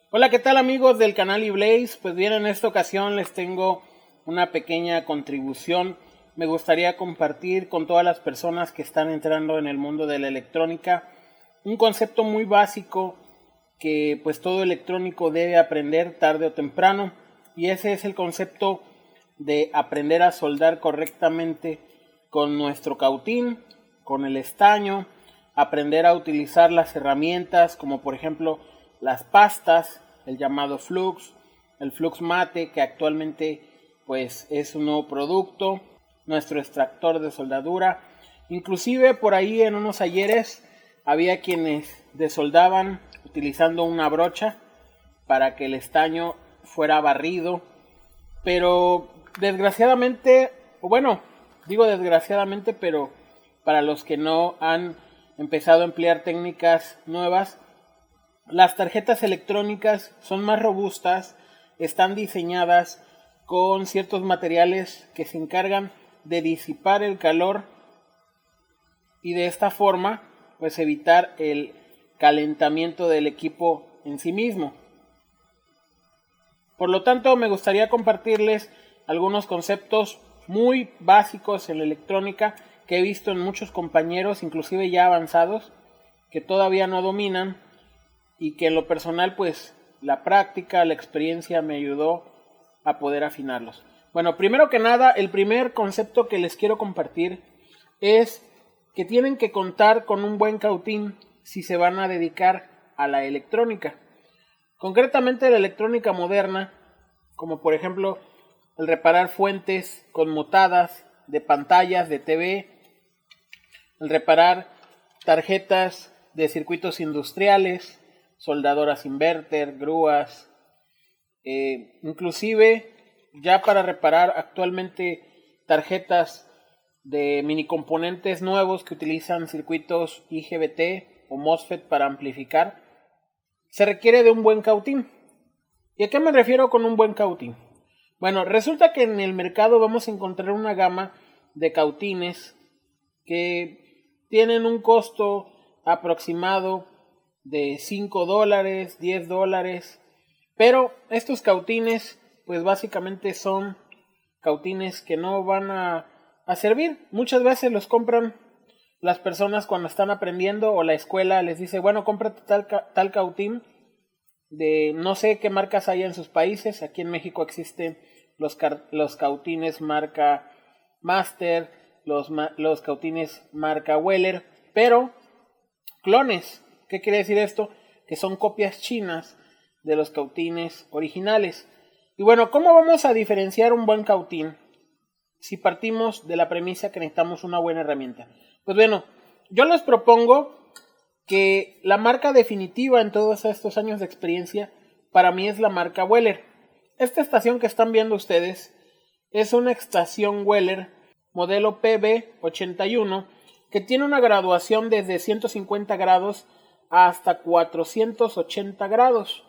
Hola, ¿qué tal amigos del canal eBlaze? Pues bien, en esta ocasión les tengo una pequeña contribución. Me gustaría compartir con todas las personas que están entrando en el mundo de la electrónica un concepto muy básico que pues todo electrónico debe aprender tarde o temprano, y ese es el concepto de aprender a soldar correctamente con nuestro cautín, con el estaño, aprender a utilizar las herramientas como por ejemplo las pastas, el llamado flux, el flux mate, que actualmente pues es un nuevo producto, nuestro extractor de soldadura. Inclusive por ahí en unos ayeres había quienes desoldaban utilizando una brocha para que el estaño fuera barrido, pero desgraciadamente, o bueno, digo desgraciadamente, pero para los que no han empezado a emplear técnicas nuevas, las tarjetas electrónicas son más robustas, están diseñadas con ciertos materiales que se encargan de disipar el calor y de esta forma pues evitar el calentamiento del equipo en sí mismo. Por lo tanto, me gustaría compartirles algunos conceptos muy básicos en la electrónica que he visto en muchos compañeros, inclusive ya avanzados, que todavía no dominan, y que en lo personal pues la práctica, la experiencia me ayudó a poder afinarlos. Bueno, primero que nada, el primer concepto que les quiero compartir es que tienen que contar con un buen cautín si se van a dedicar a la electrónica. Concretamente la electrónica moderna, como por ejemplo el reparar fuentes conmutadas de pantallas de TV, el reparar tarjetas de circuitos industriales, soldadoras inverter, grúas, inclusive ya para reparar actualmente tarjetas de mini componentes nuevos que utilizan circuitos IGBT o MOSFET para amplificar, se requiere de un buen cautín. ¿Y a qué me refiero con un buen cautín? Bueno, resulta que en el mercado vamos a encontrar una gama de cautines que tienen un costo aproximado de $5, $10, pero estos cautines pues básicamente son cautines que no van a servir. Muchas veces los compran las personas cuando están aprendiendo, o la escuela les dice, bueno, cómprate tal cautín de no sé qué marcas hay en sus países. Aquí en México existen los cautines marca Master, los cautines marca Weller, pero clones. ¿Qué quiere decir esto? Que son copias chinas de los cautines originales. Y bueno, ¿cómo vamos a diferenciar un buen cautín si partimos de la premisa que necesitamos una buena herramienta? Pues bueno, yo les propongo que la marca definitiva en todos estos años de experiencia para mí es la marca Weller. Esta estación que están viendo ustedes es una estación Weller modelo PB81 que tiene una graduación desde 150 grados hasta 480 grados.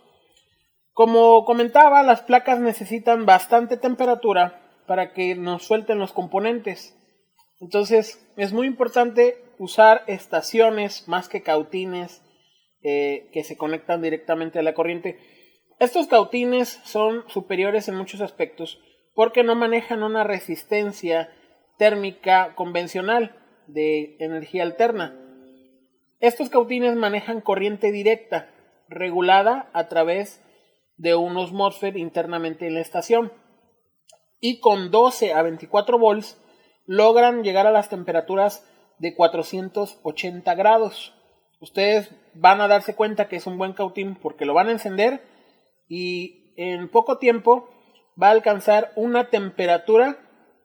Como comentaba, las placas necesitan bastante temperatura para que nos suelten los componentes. Entonces es muy importante usar estaciones más que cautines que se conectan directamente a la corriente. Estos cautines son superiores en muchos aspectos porque no manejan una resistencia térmica convencional de energía alterna. Estos cautines manejan corriente directa, regulada a través de unos MOSFET internamente en la estación, y con 12 a 24 volts logran llegar a las temperaturas de 480 grados. Ustedes van a darse cuenta que es un buen cautín porque lo van a encender y en poco tiempo va a alcanzar una temperatura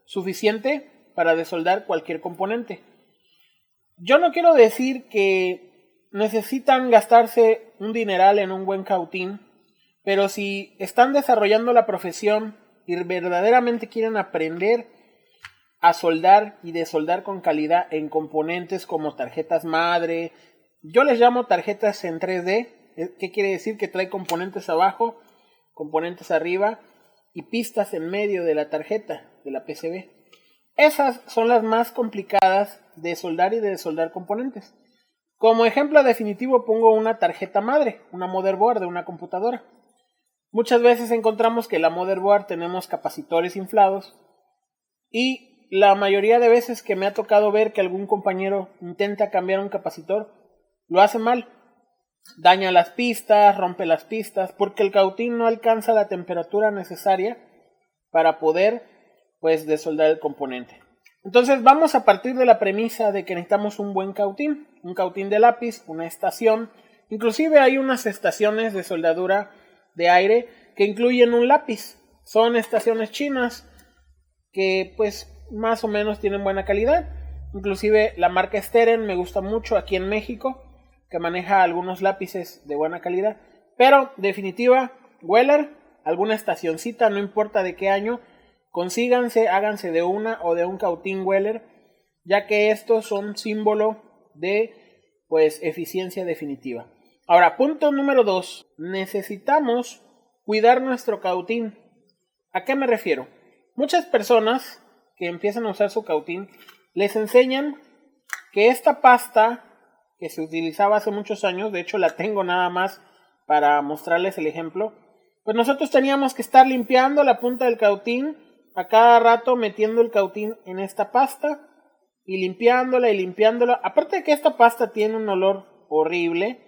suficiente para desoldar cualquier componente. Yo no quiero decir que necesitan gastarse un dineral en un buen cautín, pero si están desarrollando la profesión y verdaderamente quieren aprender a soldar y desoldar con calidad en componentes como tarjetas madre, yo les llamo tarjetas en 3D, ¿qué quiere decir? Que trae componentes abajo, componentes arriba y pistas en medio de la tarjeta, de la PCB. Esas son las más complicadas de soldar y de desoldar componentes. Como ejemplo definitivo pongo una tarjeta madre, una motherboard de una computadora. Muchas veces encontramos que en la motherboard tenemos capacitores inflados y la mayoría de veces que me ha tocado ver que algún compañero intenta cambiar un capacitor, lo hace mal. Daña las pistas, rompe las pistas, porque el cautín no alcanza la temperatura necesaria para poder, pues, desoldar el componente. Entonces vamos a partir de la premisa de que necesitamos un buen cautín, un cautín de lápiz, una estación. Inclusive hay unas estaciones de soldadura de aire que incluyen un lápiz. Son estaciones chinas que pues más o menos tienen buena calidad. Inclusive la marca Steren me gusta mucho aquí en México, que maneja algunos lápices de buena calidad. Pero definitiva, Weller, alguna estacioncita, no importa de qué año, consíganse, háganse de una o de un cautín Weller, ya que estos son símbolo de pues eficiencia definitiva. Ahora, punto número 2. Necesitamos cuidar nuestro cautín. ¿A qué me refiero? Muchas personas que empiezan a usar su cautín les enseñan que esta pasta que se utilizaba hace muchos años, de hecho la tengo nada más para mostrarles el ejemplo, pues nosotros teníamos que estar limpiando la punta del cautín a cada rato, metiendo el cautín en esta pasta y limpiándola y limpiándola. Aparte de que esta pasta tiene un olor horrible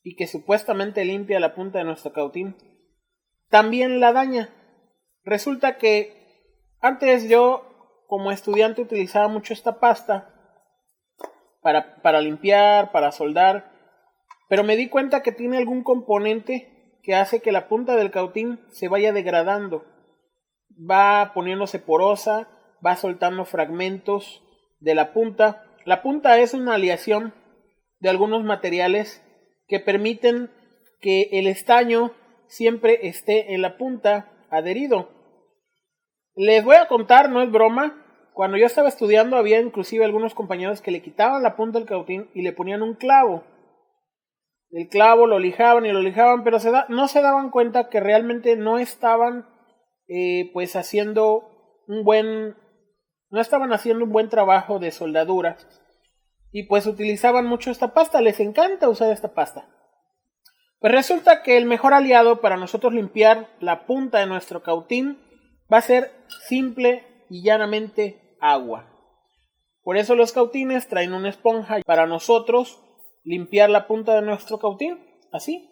y que supuestamente limpia la punta de nuestro cautín, también la daña. Resulta que antes yo como estudiante utilizaba mucho esta pasta para limpiar, para soldar, pero me di cuenta que tiene algún componente que hace que la punta del cautín se vaya degradando. Va poniéndose porosa, va soltando fragmentos de la punta. La punta es una aleación de algunos materiales que permiten que el estaño siempre esté en la punta adherido. Les voy a contar, no es broma, cuando yo estaba estudiando había inclusive algunos compañeros que le quitaban la punta del cautín y le ponían un clavo. El clavo lo lijaban y lo lijaban, pero no se daban cuenta que realmente no estaban pues haciendo no estaban haciendo un buen trabajo de soldadura y pues utilizaban mucho esta pasta. Les encanta usar esta pasta. Pues resulta que el mejor aliado para nosotros limpiar la punta de nuestro cautín va a ser simple y llanamente agua. Por eso los cautines traen una esponja para nosotros limpiar la punta de nuestro cautín, así.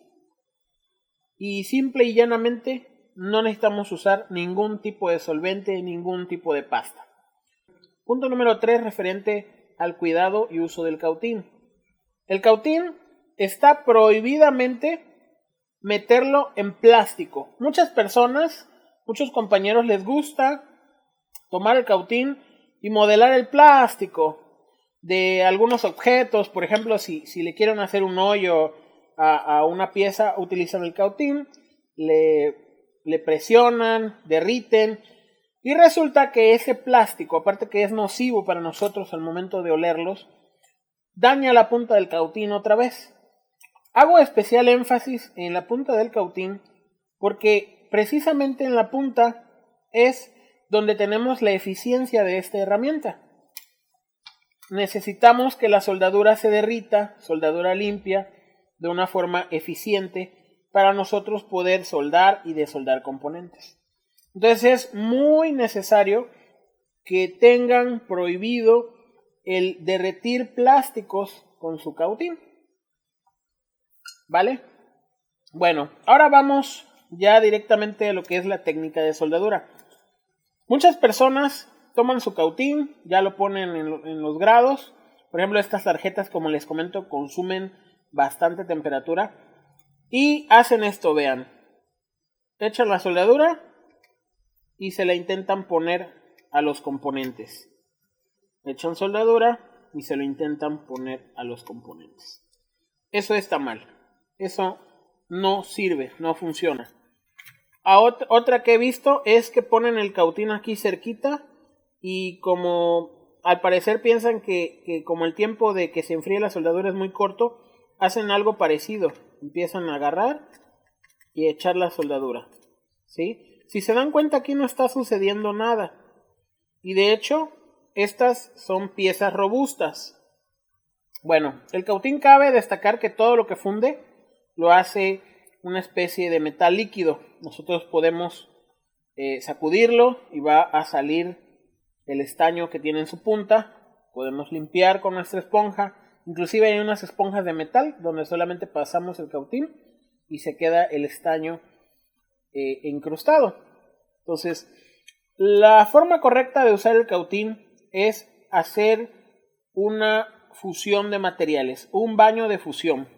Y simple y llanamente no necesitamos usar ningún tipo de solvente, ningún tipo de pasta. Punto número 3 referente al cuidado y uso del cautín. El cautín está prohibidamente meterlo en plástico. Muchas personas, muchos compañeros les gusta tomar el cautín y modelar el plástico de algunos objetos. Por ejemplo, si le quieren hacer un hoyo a una pieza, utilizan el cautín, le presionan, derriten y resulta que ese plástico, aparte que es nocivo para nosotros al momento de olerlos, daña la punta del cautín otra vez. Hago especial énfasis en la punta del cautín porque precisamente en la punta es donde tenemos la eficiencia de esta herramienta. Necesitamos que la soldadura se derrita, soldadura limpia, de una forma eficiente para nosotros poder soldar y desoldar componentes. Entonces es muy necesario que tengan prohibido el derretir plásticos con su cautín. ¿Vale? Bueno, ahora vamos ya directamente a lo que es la técnica de soldadura. Muchas personas toman su cautín, ya lo ponen en los grados. Por ejemplo, estas tarjetas, como les comento, consumen bastante temperatura. Y hacen esto, vean. Echan la soldadura y se la intentan poner a los componentes. Echan soldadura y se lo intentan poner a los componentes. Eso está mal. Eso no sirve, no funciona. Otra que he visto es que ponen el cautín aquí cerquita y como al parecer piensan que como el tiempo de que se enfríe la soldadura es muy corto, hacen algo parecido. Empiezan a agarrar y echar la soldadura, ¿sí? Si se dan cuenta, aquí no está sucediendo nada. y de hecho estas son piezas robustas. Bueno, el cautín cabe destacar que todo lo que funde lo hace una especie de metal líquido. Nosotros podemos sacudirlo y va a salir el estaño que tiene en su punta. Podemos limpiar con nuestra esponja. Inclusive hay unas esponjas de metal donde solamente pasamos el cautín y se queda el estaño incrustado. Entonces, la forma correcta de usar el cautín es hacer una fusión de materiales, un baño de fusión.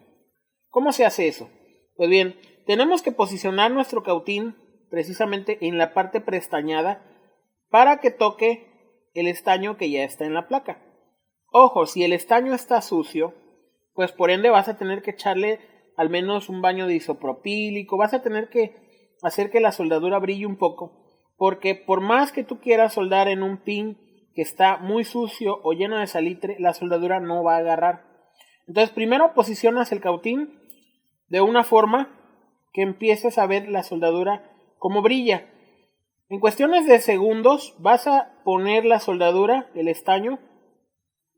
¿Cómo se hace eso? Pues bien, tenemos que posicionar nuestro cautín precisamente en la parte preestañada para que toque el estaño que ya está en la placa. Ojo, si el estaño está sucio, pues por ende vas a tener que echarle al menos un baño de isopropílico, vas a tener que hacer que la soldadura brille un poco, porque por más que tú quieras soldar en un pin que está muy sucio o lleno de salitre, la soldadura no va a agarrar. Entonces primero posicionas el cautín de una forma que empieces a ver la soldadura como brilla. En cuestiones de segundos vas a poner la soldadura, el estaño,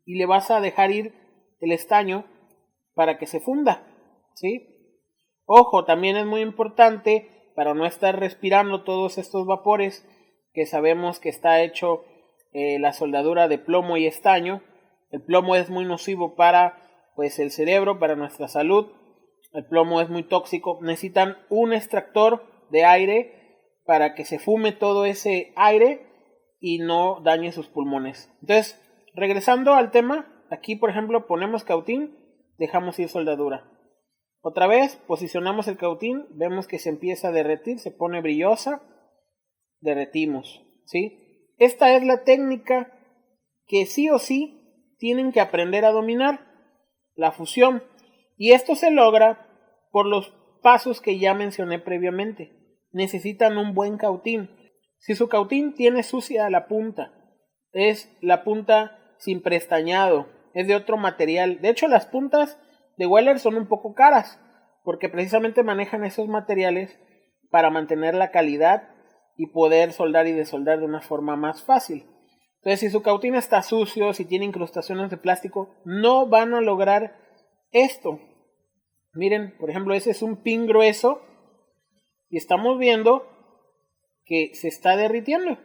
y le vas a dejar ir el estaño para que se funda, ¿sí? Ojo, también es muy importante para no estar respirando todos estos vapores que sabemos que está hecho la soldadura de plomo y estaño. El plomo es muy nocivo para pues el cerebro, para nuestra salud. El plomo es muy tóxico. Necesitan un extractor de aire para que se fume todo ese aire y no dañe sus pulmones. Entonces, regresando al tema, aquí por ejemplo ponemos cautín, dejamos ir soldadura. Otra vez posicionamos el cautín, vemos que se empieza a derretir, se pone brillosa, derretimos, ¿sí? Esta es la técnica que sí o sí tienen que aprender a dominar, la fusión. Y esto se logra por los pasos que ya mencioné previamente. Necesitan un buen cautín. Si su cautín tiene sucia la punta, es la punta sin prestañado, es de otro material. De hecho, las puntas de Weller son un poco caras, porque precisamente manejan esos materiales para mantener la calidad y poder soldar y desoldar de una forma más fácil. Entonces, si su cautín está sucio, si tiene incrustaciones de plástico, no van a lograr esto. Miren, por ejemplo, ese es un pin grueso y estamos viendo que se está derritiendo.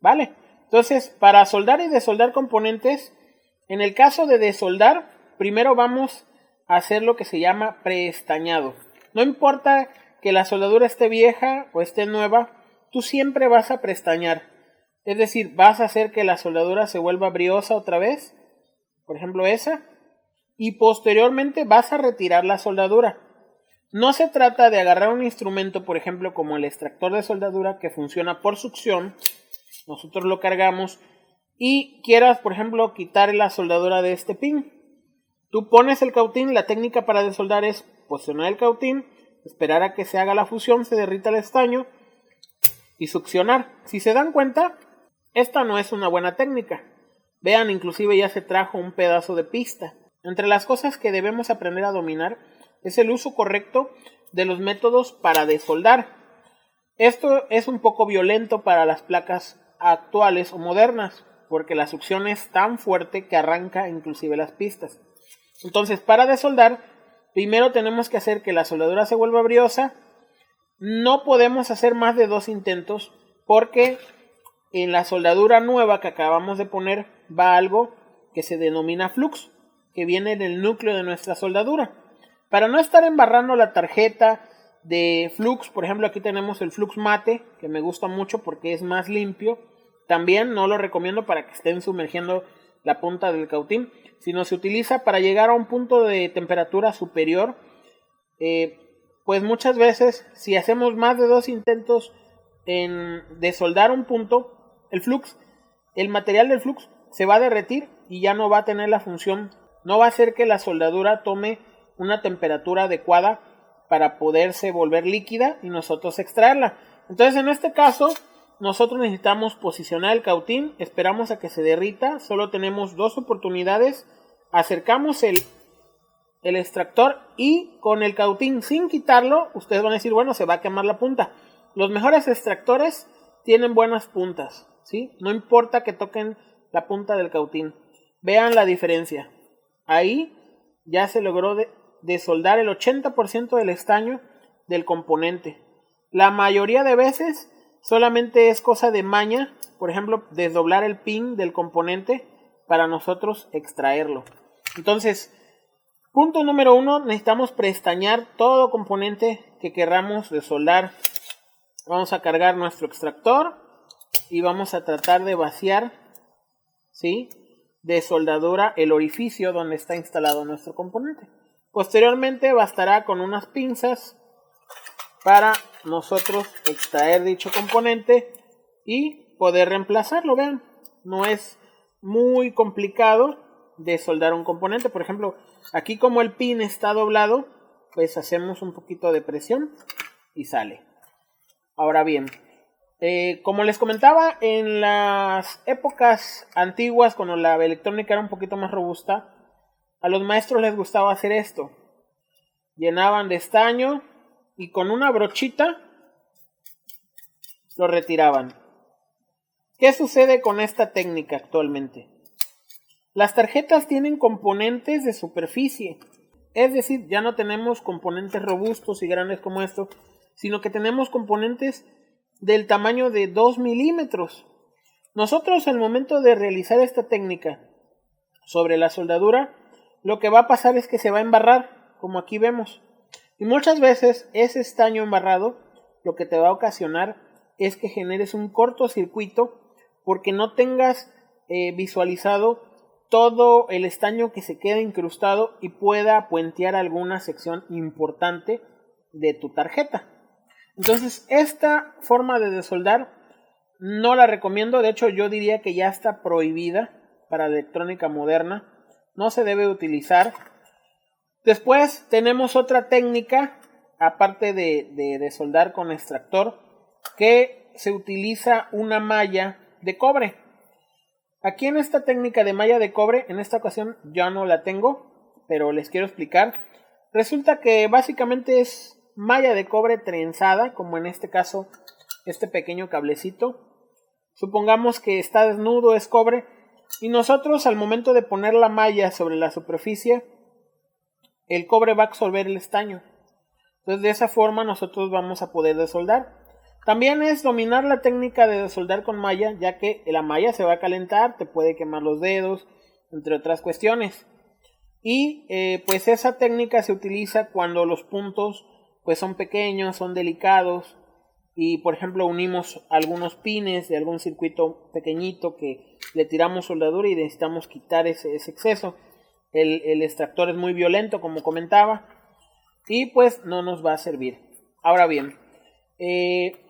¿Vale? Entonces, para soldar y desoldar componentes, en el caso de desoldar, primero vamos a hacer lo que se llama preestañado. No importa que la soldadura esté vieja o esté nueva, tú siempre vas a preestañar. Es decir, vas a hacer que la soldadura se vuelva briosa otra vez, por ejemplo esa, y posteriormente vas a retirar la soldadura. No se trata de agarrar un instrumento, por ejemplo, como el extractor de soldadura que funciona por succión. Nosotros lo cargamos y quieras, por ejemplo, quitar la soldadura de este pin. Tú pones el cautín, la técnica para desoldar es posicionar el cautín, esperar a que se haga la fusión, se derrita el estaño y succionar. Si se dan cuenta, esta no es una buena técnica. Vean, inclusive ya se trajo un pedazo de pista. Entre las cosas que debemos aprender a dominar es el uso correcto de los métodos para desoldar. Esto es un poco violento para las placas actuales o modernas, porque la succión es tan fuerte que arranca inclusive las pistas. Entonces, para desoldar, primero tenemos que hacer que la soldadura se vuelva briosa. No podemos hacer más de 2 intentos, porque en la soldadura nueva que acabamos de poner va algo que se denomina flux, que viene en el núcleo de nuestra soldadura. Para no estar embarrando la tarjeta de flux, por ejemplo aquí tenemos el flux mate, que me gusta mucho porque es más limpio. También no lo recomiendo para que estén sumergiendo la punta del cautín, sino se utiliza para llegar a un punto de temperatura superior. Pues muchas veces, si hacemos más de 2 intentos en desoldar un punto, el material del flux se va a derretir y ya no va a tener la función, no va a hacer que la soldadura tome una temperatura adecuada para poderse volver líquida y nosotros extraerla. Entonces, en este caso, nosotros necesitamos posicionar el cautín, esperamos a que se derrita, solo tenemos 2 oportunidades, acercamos el extractor y con el cautín sin quitarlo, ustedes van a decir, bueno, se va a quemar la punta. Los mejores extractores tienen buenas puntas, ¿sí? No importa que toquen la punta del cautín. Vean la diferencia. Ahí ya se logró desoldar el 80% del estaño del componente. La mayoría de veces solamente es cosa de maña, por ejemplo, desdoblar el pin del componente para nosotros extraerlo. Entonces, punto número 1, necesitamos preestañar todo componente que queramos desoldar. Vamos a cargar nuestro extractor y vamos a tratar de vaciar, ¿sí?, de soldadura el orificio donde está instalado nuestro componente. Posteriormente bastará con unas pinzas para nosotros extraer dicho componente y poder reemplazarlo. Vean, no es muy complicado de soldar un componente. Por ejemplo, aquí como el pin está doblado, pues hacemos un poquito de presión y sale. Ahora bien, como les comentaba, en las épocas antiguas, cuando la electrónica era un poquito más robusta, a los maestros les gustaba hacer esto. Llenaban de estaño y con una brochita lo retiraban. ¿Qué sucede con esta técnica actualmente? Las tarjetas tienen componentes de superficie. Es decir, ya no tenemos componentes robustos y grandes como estos, sino que tenemos componentes del tamaño de 2 milímetros. Nosotros al momento de realizar esta técnica sobre la soldadura, lo que va a pasar es que se va a embarrar, como aquí vemos. Y muchas veces ese estaño embarrado lo que te va a ocasionar es que generes un cortocircuito porque no tengas visualizado todo el estaño que se queda incrustado y pueda puentear alguna sección importante de tu tarjeta. Entonces, esta forma de desoldar no la recomiendo. De hecho, yo diría que ya está prohibida para la electrónica moderna. No se debe utilizar. Después tenemos otra técnica, aparte de desoldar con extractor, que se utiliza una malla de cobre. Aquí en esta técnica de malla de cobre, en esta ocasión ya no la tengo, pero les quiero explicar. Resulta que básicamente es malla de cobre trenzada, como en este caso este pequeño cablecito. Supongamos que está desnudo, es cobre, y nosotros al momento de poner la malla sobre la superficie, el cobre va a absorber el estaño. Entonces de esa forma nosotros vamos a poder desoldar. También es dominar la técnica de desoldar con malla, ya que la malla se va a calentar, te puede quemar los dedos, entre otras cuestiones. Y pues esa técnica se utiliza cuando los puntos pues son pequeños, son delicados, y por ejemplo unimos algunos pines de algún circuito pequeñito que le tiramos soldadura y necesitamos quitar ese exceso. El extractor es muy violento, como comentaba, y pues no nos va a servir. Ahora bien,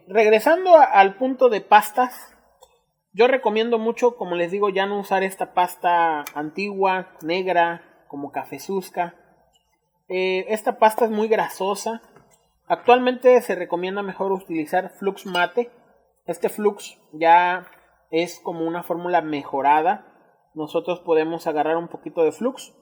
regresando al punto de pastas, yo recomiendo mucho, como les digo, ya no usar esta pasta antigua, negra, como cafezuzca. Esta pasta es muy grasosa. Actualmente se recomienda mejor utilizar Flux Mate. Este Flux ya es como una fórmula mejorada. Nosotros podemos agarrar un poquito de Flux,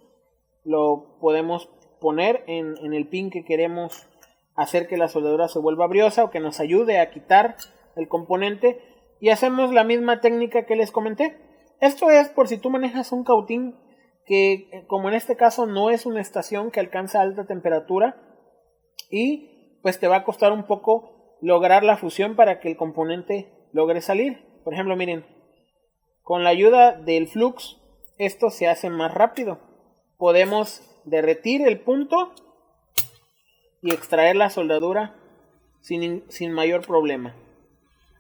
lo podemos poner en el pin que queremos hacer que la soldadura se vuelva briosa o que nos ayude a quitar el componente, y hacemos la misma técnica que les comenté. Esto es por si tú manejas un cautín que, como en este caso, no es una estación que alcanza alta temperatura, y pues te va a costar un poco lograr la fusión para que el componente logre salir. Por ejemplo, miren, con la ayuda del flux esto se hace más rápido. Podemos derretir el punto y extraer la soldadura sin mayor problema.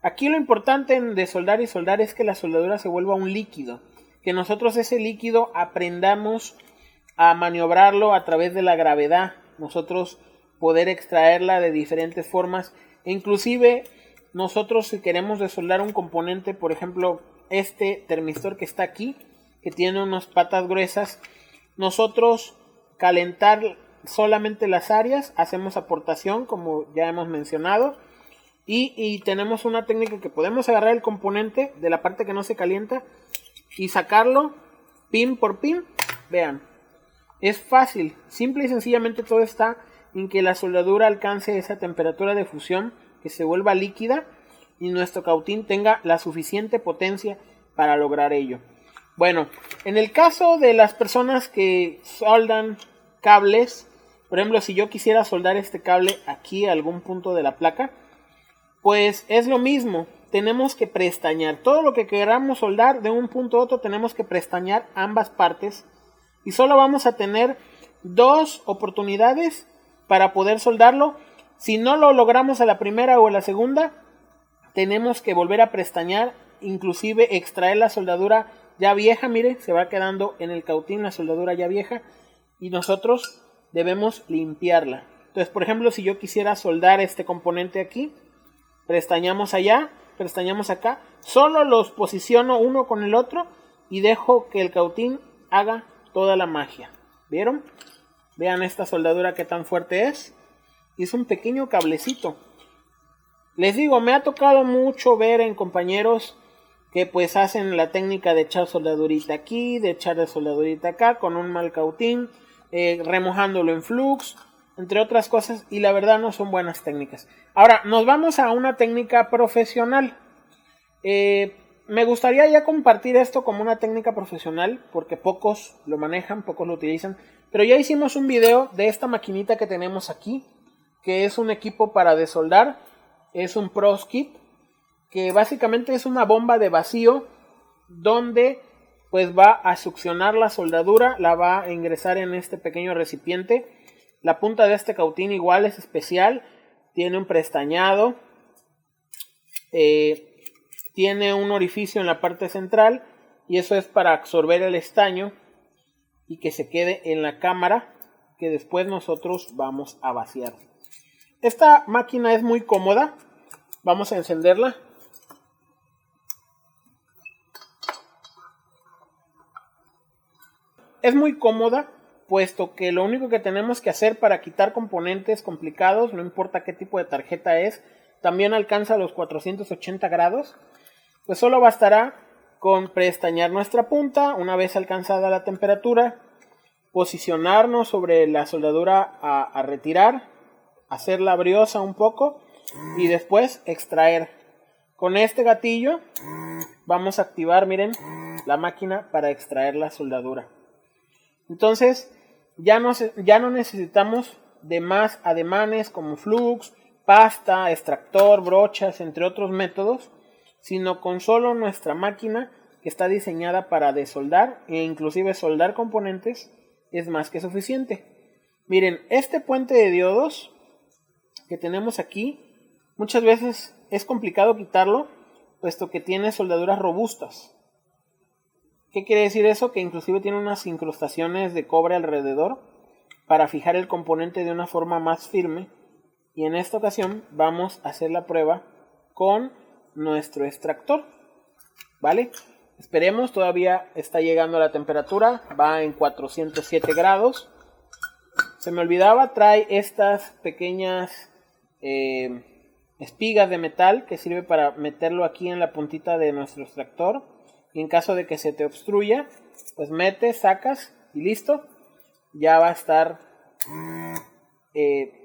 Aquí lo importante en desoldar y soldar es que la soldadura se vuelva un líquido, que nosotros ese líquido aprendamos a maniobrarlo a través de la gravedad, nosotros poder extraerla de diferentes formas, e inclusive nosotros si queremos desoldar un componente, por ejemplo este termistor que está aquí, que tiene unas patas gruesas, nosotros calentar solamente las áreas, hacemos aportación como ya hemos mencionado, y tenemos una técnica que podemos agarrar el componente de la parte que no se calienta y sacarlo pin por pin. Vean, es fácil, simple y sencillamente todo está en que la soldadura alcance esa temperatura de fusión, que se vuelva líquida, y nuestro cautín tenga la suficiente potencia para lograr ello. Bueno, en el caso de las personas que soldan cables, por ejemplo, si yo quisiera soldar este cable aquí a algún punto de la placa, pues es lo mismo. Tenemos que prestañar. Todo lo que queramos soldar de un punto a otro tenemos que prestañar ambas partes. Y solo vamos a tener 2 oportunidades para poder soldarlo. Si no lo logramos a la primera o a la segunda, tenemos que volver a prestañar, inclusive extraer la soldadura ya vieja. Mire, se va quedando en el cautín la soldadura ya vieja y nosotros debemos limpiarla. Entonces, por ejemplo, si yo quisiera soldar este componente aquí, prestañamos allá, prestañamos acá, solo los posiciono uno con el otro y dejo que el cautín haga toda la magia. ¿Vieron? Vean esta soldadura que tan fuerte es. Es un pequeño cablecito. Les digo, me ha tocado mucho ver en compañeros que pues hacen la técnica de echar soldadurita aquí, de echar soldadurita acá con un mal cautín, remojándolo en flux, entre otras cosas, y la verdad no son buenas técnicas. Ahora, nos vamos a una técnica profesional. Me gustaría ya compartir esto como una técnica profesional, porque pocos lo manejan, pocos lo utilizan, pero ya hicimos un video de esta maquinita que tenemos aquí, que es un equipo para desoldar, es un Pros Kit, que básicamente es una bomba de vacío, donde pues va a succionar la soldadura, la va a ingresar en este pequeño recipiente. La punta de este cautín igual es especial, tiene un prestañado, tiene un orificio en la parte central y eso es para absorber el estaño y que se quede en la cámara que después nosotros vamos a vaciar. Esta máquina es muy cómoda, vamos a encenderla. Es muy cómoda, puesto que lo único que tenemos que hacer para quitar componentes complicados, no importa qué tipo de tarjeta es, también alcanza los 480 grados, pues solo bastará con prestañar nuestra punta. Una vez alcanzada la temperatura, posicionarnos sobre la soldadura a retirar, hacerla briosa un poco y después extraer. Con este gatillo vamos a activar, miren, la máquina para extraer la soldadura. Entonces ya no necesitamos de más ademanes como flux, pasta, extractor, brochas, entre otros métodos, sino con solo nuestra máquina, que está diseñada para desoldar e inclusive soldar componentes, es más que suficiente. Miren, este puente de diodos que tenemos aquí, muchas veces es complicado quitarlo, puesto que tiene soldaduras robustas. ¿Qué quiere decir eso? Que inclusive tiene unas incrustaciones de cobre alrededor para fijar el componente de una forma más firme. Y en esta ocasión vamos a hacer la prueba con nuestro extractor. ¿Vale? Esperemos, todavía está llegando a la temperatura, va en 407 grados. Se me olvidaba, trae estas pequeñas espigas de metal que sirve para meterlo aquí en la puntita de nuestro extractor. Y en caso de que se te obstruya, pues metes, sacas y listo. Ya va a estar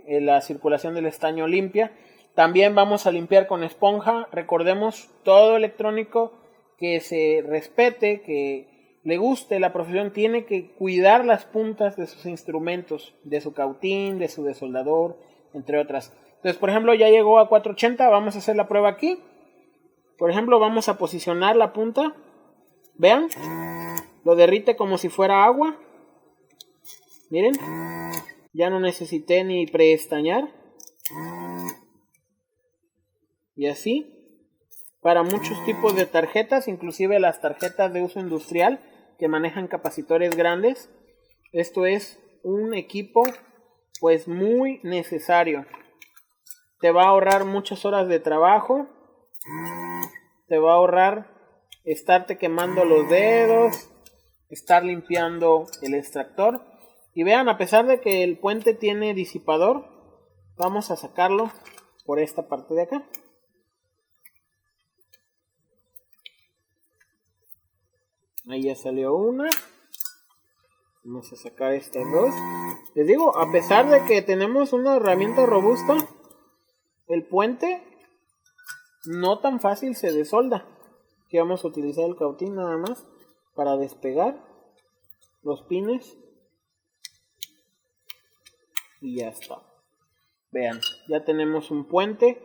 la circulación del estaño limpia. También vamos a limpiar con esponja. Recordemos, todo electrónico que se respete, que le guste la profesión, tiene que cuidar las puntas de sus instrumentos, de su cautín, de su desoldador, entre otras. Entonces, por ejemplo, ya llegó a 480, vamos a hacer la prueba aquí. Por ejemplo, vamos a posicionar la punta. Vean, lo derrite como si fuera agua. Miren, ya no necesité ni preestañar. Y así, para muchos tipos de tarjetas, inclusive las tarjetas de uso industrial que manejan capacitores grandes, esto es un equipo pues muy necesario. Te va a ahorrar muchas horas de trabajo, te va a ahorrar estarte quemando los dedos, estar limpiando el extractor. Y vean, a pesar de que el puente tiene disipador, vamos a sacarlo por esta parte de acá. Ahí ya salió una. Vamos a sacar estas dos. Les digo, a pesar de que tenemos una herramienta robusta, el puente no tan fácil se desolda. Aquí vamos a utilizar el cautín nada más para despegar los pines. Y ya está. Vean, ya tenemos un puente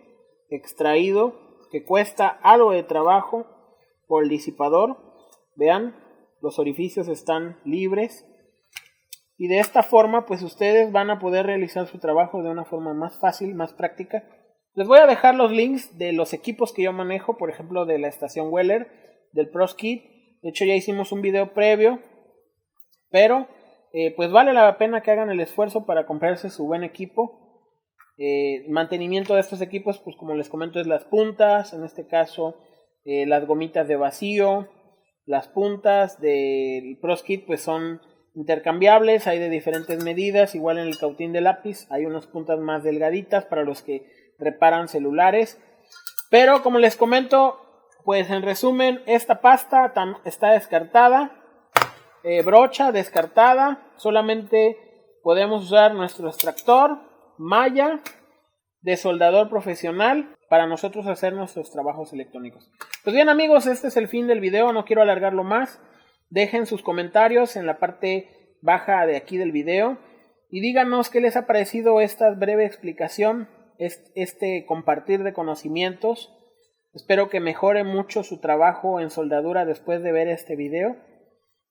extraído que cuesta algo de trabajo por el disipador. Vean, los orificios están libres. Y de esta forma, pues ustedes van a poder realizar su trabajo de una forma más fácil, más práctica. Les voy a dejar los links de los equipos que yo manejo, por ejemplo, de la estación Weller, del ProSkid. De hecho, ya hicimos un video previo, pero pues vale la pena que hagan el esfuerzo para comprarse su buen equipo. Mantenimiento de estos equipos, pues como les comento, es las puntas, en este caso las gomitas de vacío. Las puntas del ProSkid pues son intercambiables, hay de diferentes medidas. Igual en el cautín de lápiz hay unas puntas más delgaditas para los que reparan celulares. Pero como les comento, pues en resumen, esta pasta está descartada. Brocha descartada. Solamente podemos usar nuestro extractor, malla, desoldador profesional para nosotros hacer nuestros trabajos electrónicos. Pues bien amigos, este es el fin del video, no quiero alargarlo más. Dejen sus comentarios en la parte baja de aquí del video y díganos qué les ha parecido esta breve explicación, este compartir de conocimientos. Espero que mejore mucho su trabajo en soldadura después de ver este video.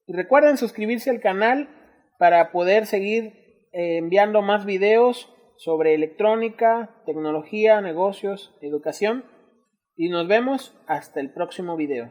Y recuerden suscribirse al canal para poder seguir enviando más videos sobre electrónica, tecnología, negocios, educación. Y nos vemos hasta el próximo video.